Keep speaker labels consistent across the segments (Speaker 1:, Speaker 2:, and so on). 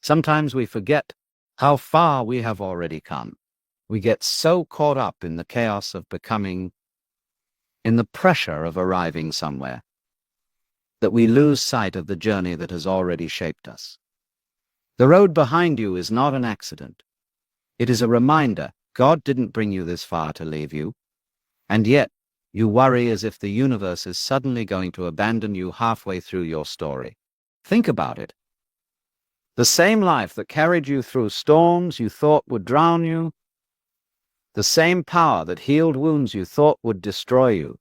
Speaker 1: Sometimes we forget how far we have already come. We get so caught up in the chaos of becoming, in the pressure of arriving somewhere, that we lose sight of the journey that has already shaped us. The road behind you is not an accident. It is a reminder God didn't bring you this far to leave you, and yet you worry as if the universe is suddenly going to abandon you halfway through your story. Think about it. The same life that carried you through storms you thought would drown you, the same power that healed wounds you thought would destroy you,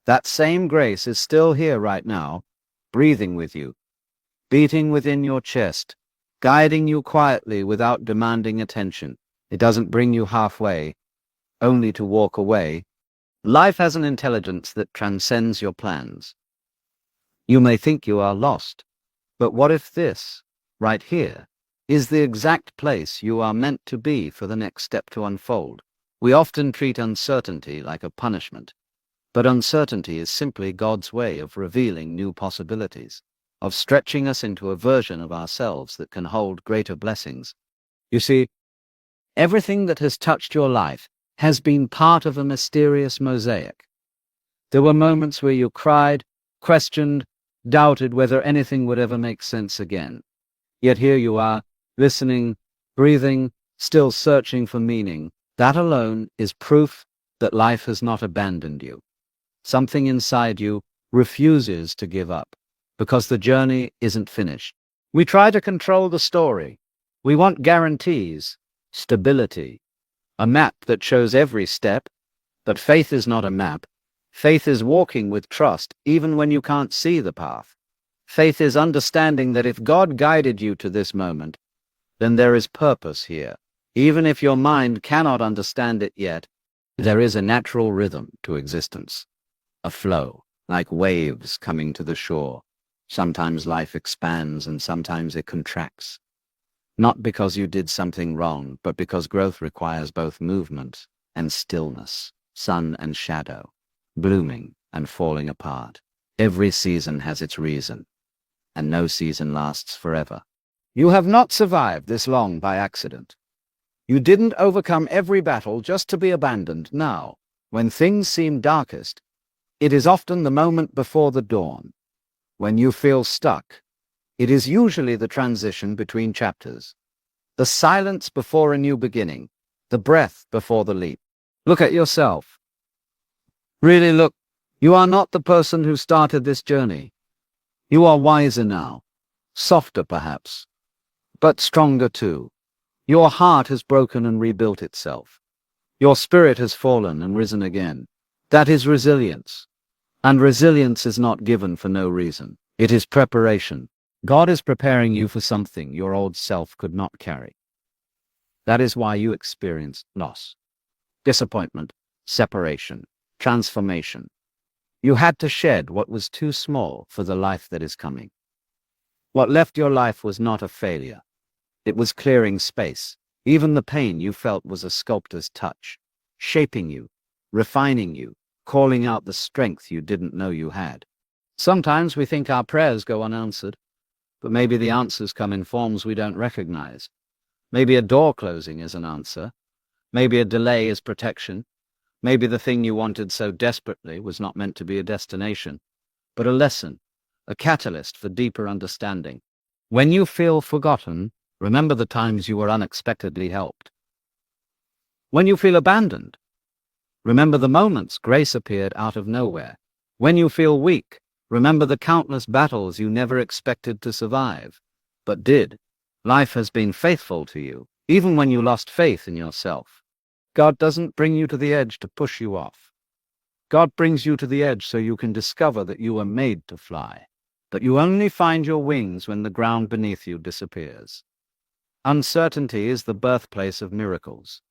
Speaker 1: that same grace is still here right now, breathing with you, beating within your chest, guiding you quietly without demanding attention. It doesn't bring you halfway, only to walk away. Life has an intelligence that transcends your plans. You may think you are lost, but what if this, right here, is the exact place you are meant to be for the next step to unfold? We often treat uncertainty like a punishment, but uncertainty is simply God's way of revealing new possibilities, of stretching us into a version of ourselves that can hold greater blessings. You see, everything that has touched your life has been part of a mysterious mosaic. There were moments where you cried, questioned, doubted whether anything would ever make sense again. Yet here you are, listening, breathing, still searching for meaning. That alone is proof that life has not abandoned you. Something inside you refuses to give up, because the journey isn't finished. We try to control the story. We want guarantees, stability, a map that shows every step, but faith is not a map. Faith is walking with trust even when you can't see the path. Faith is understanding that if God guided you to this moment, then there is purpose here. Even if your mind cannot understand it yet, there is a natural rhythm to existence, a flow, like waves coming to the shore. Sometimes life expands and sometimes it contracts. Not because you did something wrong, but because growth requires both movement and stillness, sun and shadow, blooming and falling apart. Every season has its reason, and no season lasts forever. You have not survived this long by accident. You didn't overcome every battle just to be abandoned. Now, when things seem darkest, it is often the moment before the dawn. When you feel stuck, it is usually the transition between chapters, the silence before a new beginning, the breath before the leap. Look at yourself. Really look. You are not the person who started this journey. You are wiser now, softer perhaps, but stronger too. Your heart has broken and rebuilt itself. Your spirit has fallen and risen again. That is resilience. And resilience is not given for no reason. It is preparation. God is preparing you for something your old self could not carry. That is why you experienced loss, disappointment, separation, transformation. You had to shed what was too small for the life that is coming. What left your life was not a failure. It was clearing space. Even the pain you felt was a sculptor's touch, shaping you, refining you, calling out the strength you didn't know you had. Sometimes we think our prayers go unanswered, but maybe the answers come in forms we don't recognize. Maybe a door closing is an answer. Maybe a delay is protection. Maybe the thing you wanted so desperately was not meant to be a destination, but a lesson, a catalyst for deeper understanding. When you feel forgotten, remember the times you were unexpectedly helped. When you feel abandoned, remember the moments grace appeared out of nowhere. When you feel weak, remember the countless battles you never expected to survive, but did. Life has been faithful to you, even when you lost faith in yourself. God doesn't bring you to the edge to push you off. God brings you to the edge so you can discover that you were made to fly, that you only find your wings when the ground beneath you disappears. Uncertainty is the birthplace of miracles,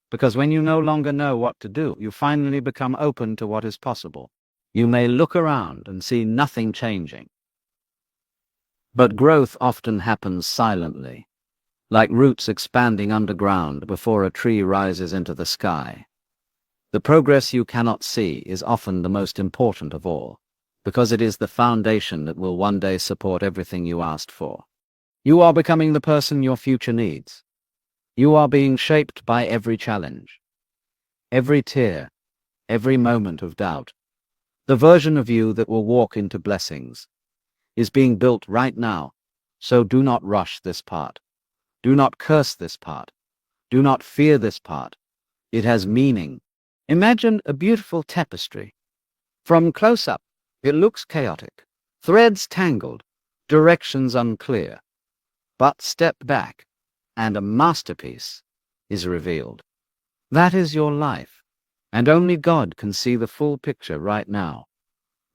Speaker 1: because when you no longer know what to do, you finally become open to what is possible. You may look around and see nothing changing, but growth often happens silently, like roots expanding underground before a tree rises into the sky. The progress you cannot see is often the most important of all, because it is the foundation that will one day support everything you asked for. You are becoming the person your future needs. You are being shaped by every challenge, every tear, every moment of doubt. The version of you that will walk into blessings is being built right now. So do not rush this part. Do not curse this part. Do not fear this part. It has meaning. Imagine a beautiful tapestry. From close up, it looks chaotic, threads tangled, directions unclear. But step back, and a masterpiece is revealed. That is your life, and only God can see the full picture right now.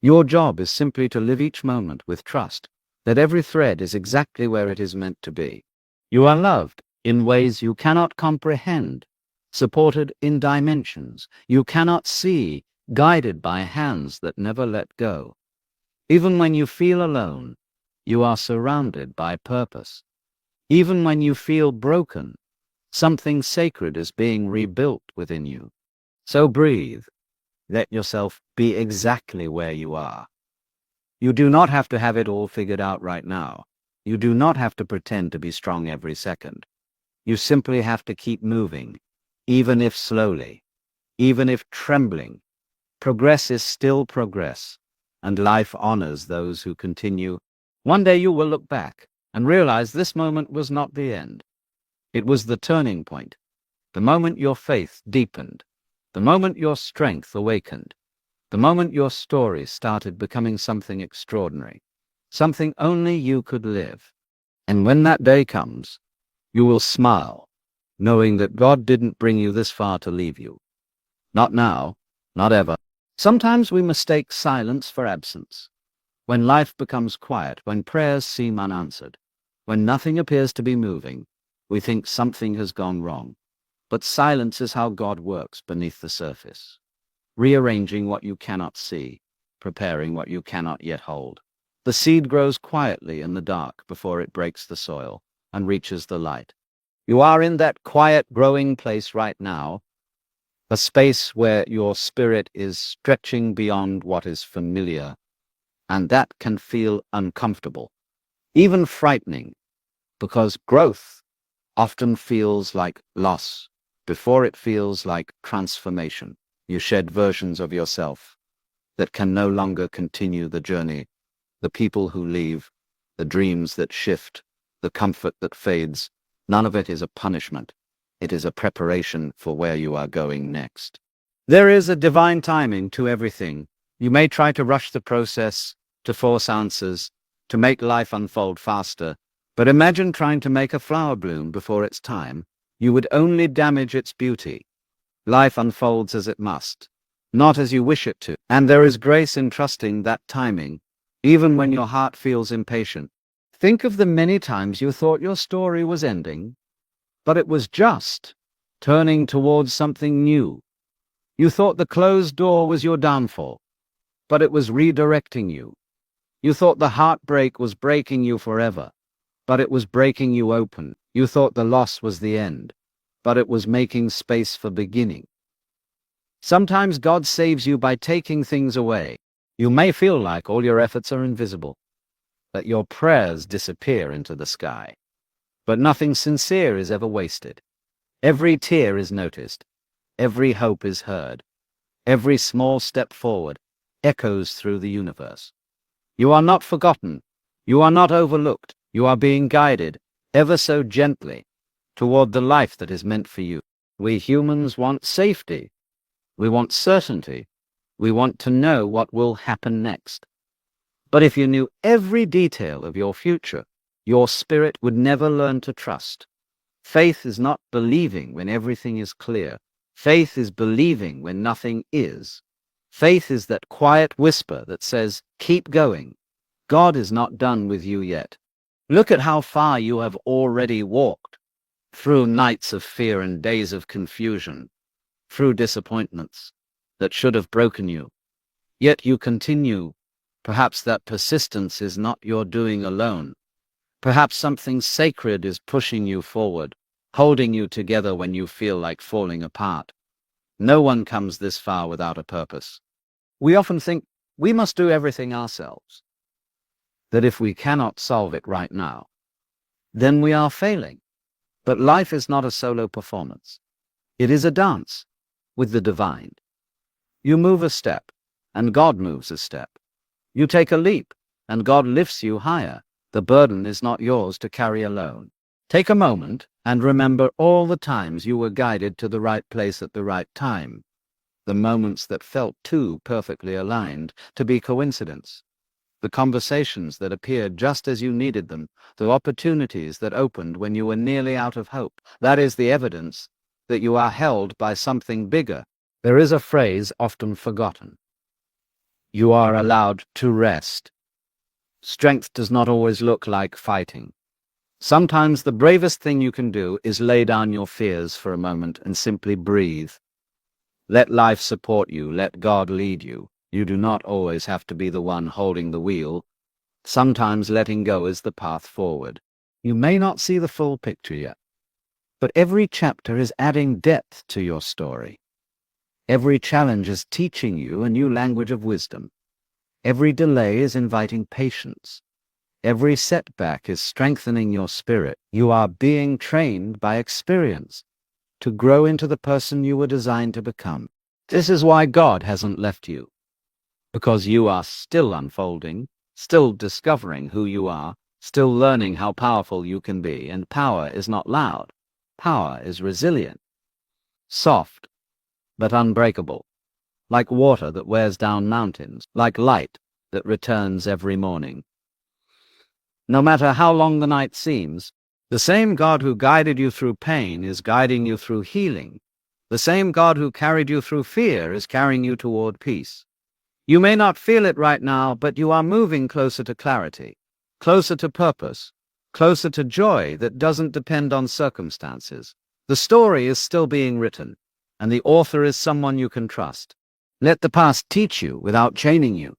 Speaker 1: Your job is simply to live each moment with trust that every thread is exactly where it is meant to be. You are loved in ways you cannot comprehend, supported in dimensions you cannot see, guided by hands that never let go. Even when you feel alone, you are surrounded by purpose. Even when you feel broken, something sacred is being rebuilt within you. So breathe. Let yourself be exactly where you are. You do not have to have it all figured out right now. You do not have to pretend to be strong every second. You simply have to keep moving, even if slowly, even if trembling. Progress is still progress, and life honors those who continue. One day you will look back and realize this moment was not the end. It was the turning point, the moment your faith deepened, the moment your strength awakened, the moment your story started becoming something extraordinary, something only you could live. And when that day comes, you will smile, knowing that God didn't bring you this far to leave you. Not now, not ever. Sometimes we mistake silence for absence. When life becomes quiet, when prayers seem unanswered, when nothing appears to be moving, we think something has gone wrong. But silence is how God works beneath the surface, rearranging what you cannot see, preparing what you cannot yet hold. The seed grows quietly in the dark before it breaks the soil and reaches the light. You are in that quiet, growing place right now, a space where your spirit is stretching beyond what is familiar, and that can feel uncomfortable, even frightening, because growth often feels like loss before it feels like transformation. You shed versions of yourself that can no longer continue the journey, the people who leave, the dreams that shift, the comfort that fades. None of it is a punishment. It is a preparation for where you are going next. There is a divine timing to everything. You may try to rush the process, to force answers, to make life unfold faster, but imagine trying to make a flower bloom before its time. You would only damage its beauty. Life unfolds as it must, not as you wish it to, and there is grace in trusting that timing, even when your heart feels impatient. Think of the many times you thought your story was ending, but it was just turning towards something new. You thought the closed door was your downfall, but it was redirecting you. You thought the heartbreak was breaking you forever, but it was breaking you open. You thought the loss was the end, but it was making space for beginning. Sometimes God saves you by taking things away. You may feel like all your efforts are invisible, that your prayers disappear into the sky. But nothing sincere is ever wasted. Every tear is noticed. Every hope is heard. Every small step forward echoes through the universe. You are not forgotten. You are not overlooked. You are being guided, ever so gently, toward the life that is meant for you. We humans want safety. We want certainty. We want to know what will happen next. But if you knew every detail of your future, your spirit would never learn to trust. Faith is not believing when everything is clear. Faith is believing when nothing is. Faith is that quiet whisper that says, keep going. God is not done with you yet. Look at how far you have already walked, through nights of fear and days of confusion, through disappointments that should have broken you. Yet you continue. Perhaps that persistence is not your doing alone. Perhaps something sacred is pushing you forward, holding you together when you feel like falling apart. No one comes this far without a purpose. We often think we must do everything ourselves, that if we cannot solve it right now, then we are failing. But life is not a solo performance. It is a dance with the divine. You move a step, and God moves a step. You take a leap, and God lifts you higher. The burden is not yours to carry alone. Take a moment and remember all the times you were guided to the right place at the right time. The moments that felt too perfectly aligned to be coincidence. The conversations that appeared just as you needed them. The opportunities that opened when you were nearly out of hope. That is the evidence that you are held by something bigger. There is a phrase often forgotten. You are allowed to rest. Strength does not always look like fighting. Sometimes the bravest thing you can do is lay down your fears for a moment and simply breathe. Let life support you. Let God lead you. You do not always have to be the one holding the wheel. Sometimes letting go is the path forward. You may not see the full picture yet, but every chapter is adding depth to your story. Every challenge is teaching you a new language of wisdom. Every delay is inviting patience. Every setback is strengthening your spirit. You are being trained by experience to grow into the person you were designed to become. This is why God hasn't left you. Because you are still unfolding, still discovering who you are, still learning how powerful you can be. And power is not loud. Power is resilient, soft, but unbreakable. Like water that wears down mountains, like light that returns every morning. No matter how long the night seems, the same God who guided you through pain is guiding you through healing. The same God who carried you through fear is carrying you toward peace. You may not feel it right now, but you are moving closer to clarity, closer to purpose, closer to joy that doesn't depend on circumstances. The story is still being written, and the author is someone you can trust. Let the past teach you without chaining you.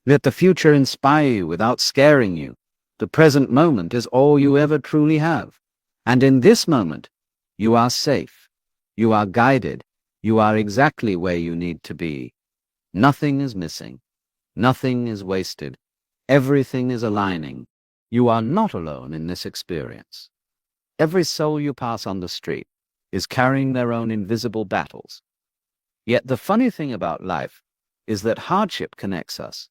Speaker 1: Let the future inspire you without scaring you. The present moment is all you ever truly have. And in this moment, you are safe. You are guided. You are exactly where you need to be. Nothing is missing. Nothing is wasted. Everything is aligning. You are not alone in this experience. Every soul you pass on the street is carrying their own invisible battles. Yet the funny thing about life is that hardship connects us.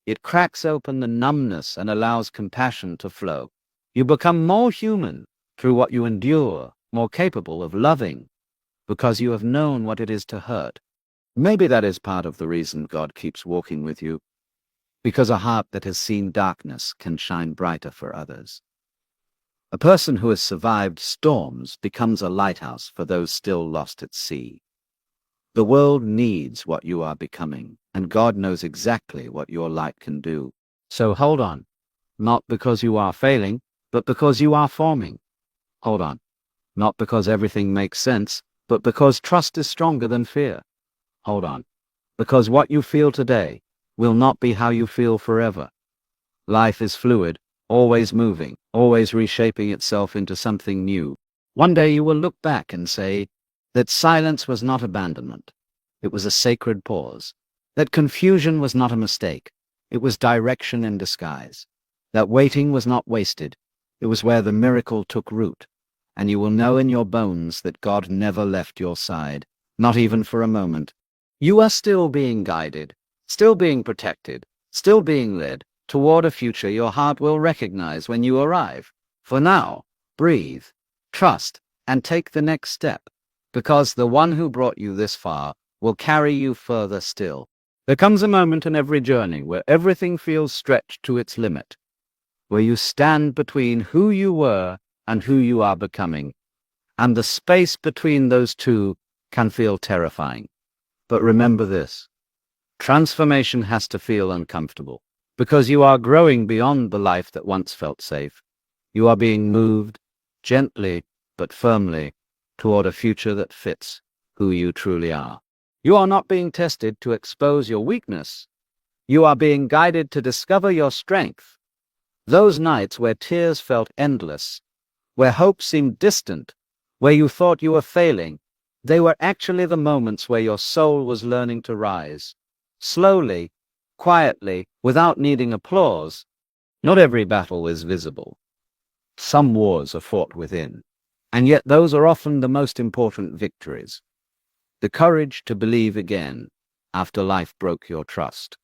Speaker 1: It cracks open the numbness and allows compassion to flow. You become more human through what you endure, more capable of loving, because you have known what it is to hurt. Maybe that is part of the reason God keeps walking with you, because a heart that has seen darkness can shine brighter for others. A person who has survived storms becomes a lighthouse for those still lost at sea. The world needs what you are becoming, and God knows exactly what your light can do. So hold on, not because you are failing, but because you are forming. Hold on, not because everything makes sense, but because trust is stronger than fear. Hold on, because what you feel today will not be how you feel forever. Life is fluid, always moving, always reshaping itself into something new. One day you will look back and say that silence was not abandonment. It was a sacred pause. That confusion was not a mistake. It was direction in disguise. That waiting was not wasted. It was where the miracle took root. And you will know in your bones that God never left your side, not even for a moment. You are still being guided, still being protected, still being led toward a future your heart will recognize when you arrive. For now, breathe, trust, and take the next step, because the one who brought you this far will carry you further still. There comes a moment in every journey where everything feels stretched to its limit, where you stand between who you were and who you are becoming, and the space between those two can feel terrifying. But remember this, transformation has to feel uncomfortable, because you are growing beyond the life that once felt safe. You are being moved, gently but firmly, toward a future that fits who you truly are. You are not being tested to expose your weakness. You are being guided to discover your strength. Those nights where tears felt endless, where hope seemed distant, where you thought you were failing, they were actually the moments where your soul was learning to rise. Slowly, quietly, without needing applause. Not every battle is visible. Some wars are fought within, and yet those are often the most important victories. The courage to believe again after life broke your trust.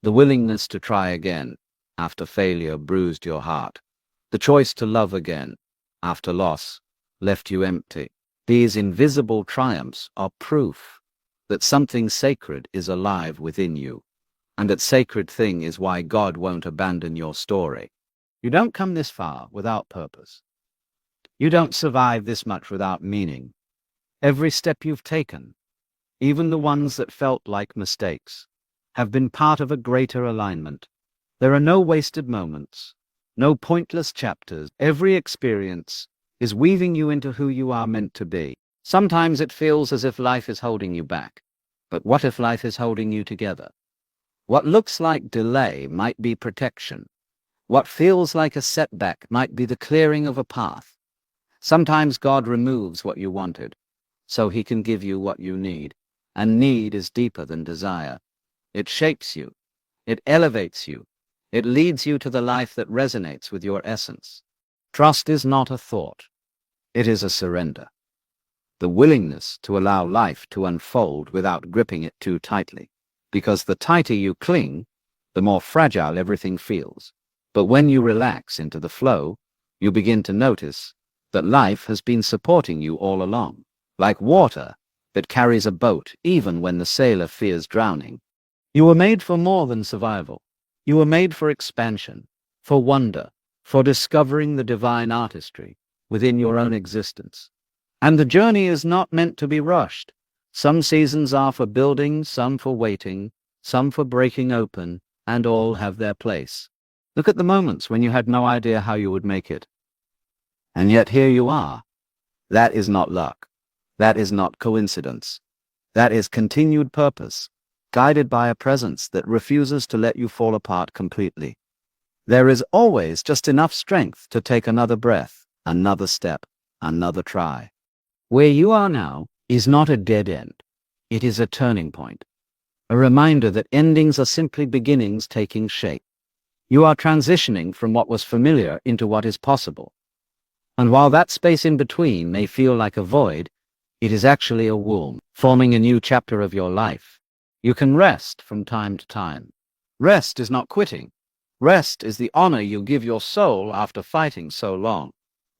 Speaker 1: The willingness to try again after failure bruised your heart. The choice to love again after loss left you empty. These invisible triumphs are proof that something sacred is alive within you, and that sacred thing is why God won't abandon your story. You don't come this far without purpose. You don't survive this much without meaning. Every step you've taken, even the ones that felt like mistakes, have been part of a greater alignment. There are no wasted moments, no pointless chapters. Every experience is weaving you into who you are meant to be. Sometimes it feels as if life is holding you back. But what if life is holding you together? What looks like delay might be protection. What feels like a setback might be the clearing of a path. Sometimes God removes what you wanted, so he can give you what you need. And need is deeper than desire. It shapes you. It elevates you. It leads you to the life that resonates with your essence. Trust is not a thought. It is a surrender. The willingness to allow life to unfold without gripping it too tightly. Because the tighter you cling, the more fragile everything feels. But when you relax into the flow, you begin to notice that life has been supporting you all along, like water that carries a boat even when the sailor fears drowning. You were made for more than survival. You were made for expansion, for wonder, for discovering the divine artistry within your own existence. And the journey is not meant to be rushed. Some seasons are for building, some for waiting, some for breaking open, and all have their place. Look at the moments when you had no idea how you would make it. And yet here you are. That is not luck. That is not coincidence. That is continued purpose, guided by a presence that refuses to let you fall apart completely. There is always just enough strength to take another breath, another step, another try. Where you are now is not a dead end. It is a turning point. A reminder that endings are simply beginnings taking shape. You are transitioning from what was familiar into what is possible. And while that space in between may feel like a void, it is actually a womb, forming a new chapter of your life. You can rest from time to time. Rest is not quitting. Rest is the honor you give your soul after fighting so long.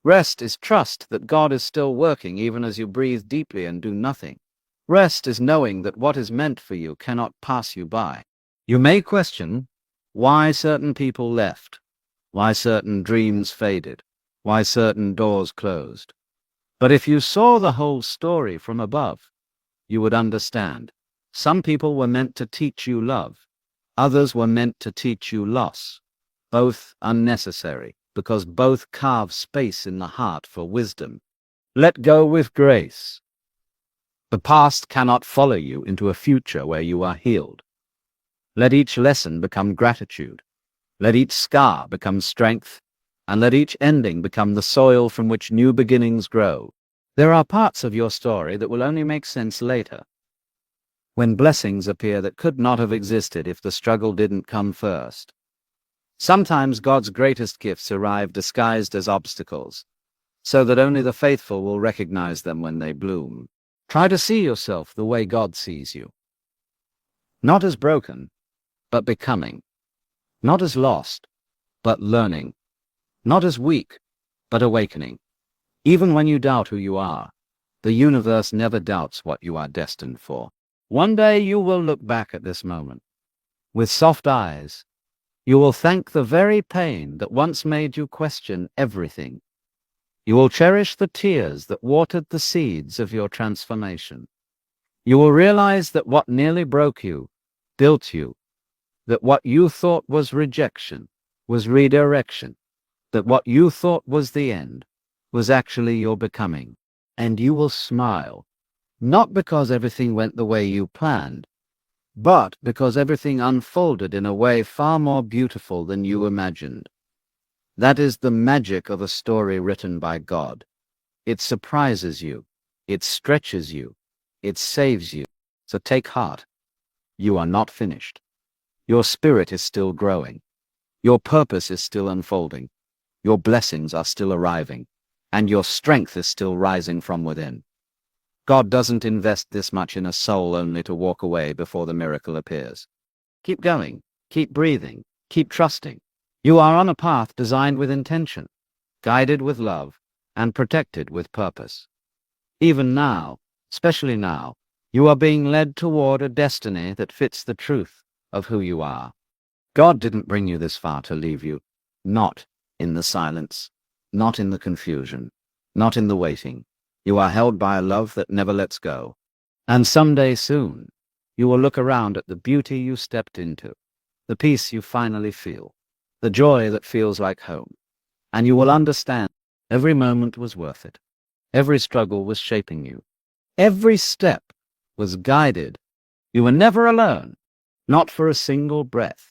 Speaker 1: Rest is trust that God is still working even as you breathe deeply and do nothing. Rest is knowing that what is meant for you cannot pass you by. You may question why certain people left, why certain dreams faded, why certain doors closed. But if you saw the whole story from above, you would understand. Some people were meant to teach you love. Others were meant to teach you loss. Both unnecessary, because both carve space in the heart for wisdom. Let go with grace. The past cannot follow you into a future where you are healed. Let each lesson become gratitude. Let each scar become strength. And let each ending become the soil from which new beginnings grow. There are parts of your story that will only make sense later, when blessings appear that could not have existed if the struggle didn't come first. Sometimes God's greatest gifts arrive disguised as obstacles, so that only the faithful will recognize them when they bloom. Try to see yourself the way God sees you. Not as broken, but becoming. Not as lost, but learning. Not as weak, but awakening. Even when you doubt who you are, the universe never doubts what you are destined for. One day you will look back at this moment with soft eyes. You will thank the very pain that once made you question everything. You will cherish the tears that watered the seeds of your transformation. You will realize that what nearly broke you built you, that what you thought was rejection was redirection, that what you thought was the end was actually your becoming. And you will smile, not because everything went the way you planned, but because everything unfolded in a way far more beautiful than you imagined. That is the magic of a story written by God. It surprises you, it stretches you, it saves you. So take heart. You are not finished. Your spirit is still growing. Your purpose is still unfolding. Your blessings are still arriving, and your strength is still rising from within. God doesn't invest this much in a soul only to walk away before the miracle appears. Keep going, keep breathing, keep trusting. You are on a path designed with intention, guided with love, and protected with purpose. Even now, especially now, you are being led toward a destiny that fits the truth of who you are. God didn't bring you this far to leave you, not in the silence, not in the confusion, not in the waiting. You are held by a love that never lets go. And someday soon, you will look around at the beauty you stepped into, the peace you finally feel, the joy that feels like home, and you will understand every moment was worth it. Every struggle was shaping you. Every step was guided. You were never alone, not for a single breath.